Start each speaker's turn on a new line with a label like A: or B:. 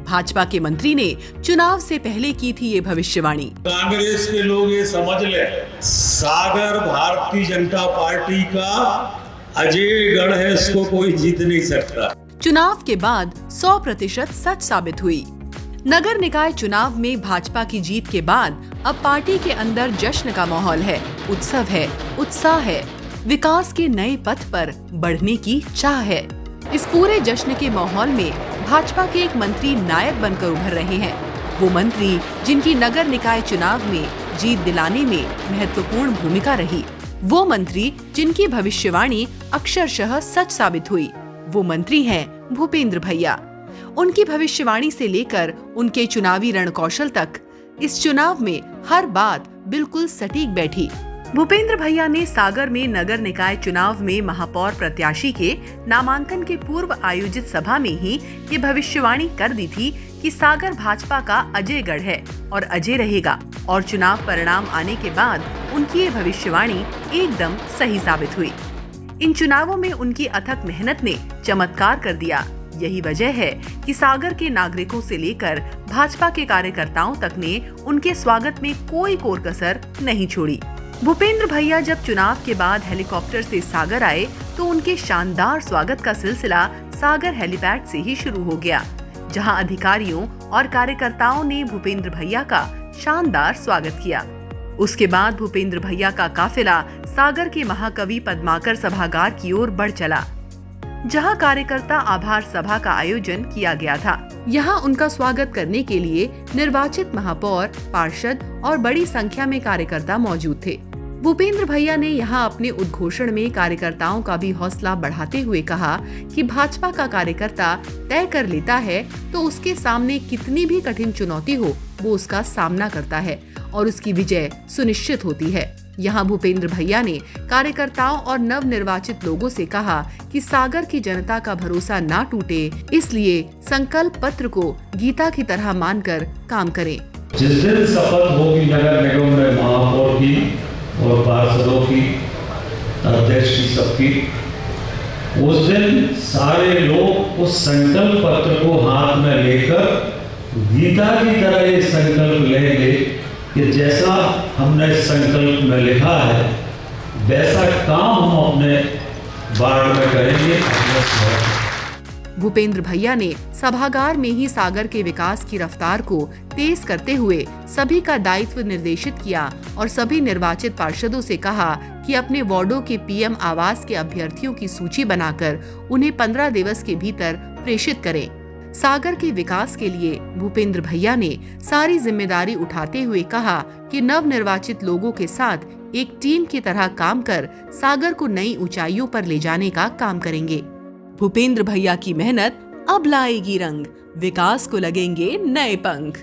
A: भाजपा के मंत्री ने चुनाव से पहले की थी ये भविष्यवाणी।
B: कांग्रेस के लोग ये समझ ले, सागर भारतीय जनता पार्टी का अजयगढ़ है, इसको कोई जीत नहीं सकता।
A: चुनाव के बाद 100% सच साबित हुई। नगर निकाय चुनाव में भाजपा की जीत के बाद अब पार्टी के अंदर जश्न का माहौल है, उत्सव है, उत्साह है, विकास के नए पथ पर बढ़ने की चाह है। इस पूरे जश्न के माहौल में भाजपा के एक मंत्री नायक बनकर उभर रहे हैं। वो मंत्री जिनकी नगर निकाय चुनाव में जीत दिलाने में महत्वपूर्ण भूमिका रही, वो मंत्री जिनकी भविष्यवाणी अक्षरशः सच साबित हुई, वो मंत्री हैं भूपेंद्र भैया। उनकी भविष्यवाणी से लेकर उनके चुनावी रणकौशल तक इस चुनाव में हर बात बिल्कुल सटीक बैठी। भूपेंद्र भैया ने सागर में नगर निकाय चुनाव में महापौर प्रत्याशी के नामांकन के पूर्व आयोजित सभा में ही ये भविष्यवाणी कर दी थी कि सागर भाजपा का अजयगढ़ है और अजय रहेगा, और चुनाव परिणाम आने के बाद उनकी ये भविष्यवाणी एकदम सही साबित हुई। इन चुनावों में उनकी अथक मेहनत ने चमत्कार कर दिया। यही वजह है कि सागर के नागरिकों से लेकर भाजपा के कार्यकर्ताओं तक ने उनके स्वागत में कोई कोर कसर नहीं छोड़ी। भूपेंद्र भैया जब चुनाव के बाद हेलीकॉप्टर से सागर आए तो उनके शानदार स्वागत का सिलसिला सागर हेलीपैड से ही शुरू हो गया, जहां अधिकारियों और कार्यकर्ताओं ने भूपेंद्र भैया का शानदार स्वागत किया। उसके बाद भूपेंद्र भैया का काफिला सागर के महाकवि पद्माकर सभागार की ओर बढ़ चला, जहां कार्यकर्ता आभार सभा का आयोजन किया गया था। यहां उनका स्वागत करने के लिए निर्वाचित महापौर, पार्षद और बड़ी संख्या में कार्यकर्ता मौजूद थे। भूपेंद्र भैया ने यहां अपने उद्घोषण में कार्यकर्ताओं का भी हौसला बढ़ाते हुए कहा कि भाजपा का कार्यकर्ता तय कर लेता है तो उसके सामने कितनी भी कठिन चुनौती हो वो उसका सामना करता है और उसकी विजय सुनिश्चित होती है। यहाँ भूपेंद्र भैया ने कार्यकर्ताओं और नव निर्वाचित लोगों से कहा कि सागर की जनता का भरोसा ना टूटे, इसलिए संकल्प पत्र को गीता की तरह मानकर काम करें।
C: जिस दिन शपथ होगी नगर निगम में महापौर की और पार्षदों की, अध्यक्ष की, सबकी, उस दिन सारे लोग उस संकल्प पत्र को हाथ में लेकर गीता की तरह ये संकल्प लेंगे कि जैसा हमने संकल्प में लिखा है वैसा काम हम अपने वार्ड में करेंगे।
A: भूपेंद्र भैया ने सभागार में ही सागर के विकास की रफ्तार को तेज करते हुए सभी का दायित्व निर्देशित किया और सभी निर्वाचित पार्षदों से कहा कि अपने वार्डों के पीएम आवास के अभ्यर्थियों की सूची बनाकर उन्हें 15 दिवस के भीतर प्रेषित करें। सागर के विकास के लिए भूपेंद्र भैया ने सारी जिम्मेदारी उठाते हुए कहा कि नव निर्वाचित लोगों के साथ एक टीम की तरह काम कर सागर को नई ऊंचाइयों पर ले जाने का काम करेंगे। भूपेंद्र भैया की मेहनत अब लाएगी रंग, विकास को लगेंगे नए पंख।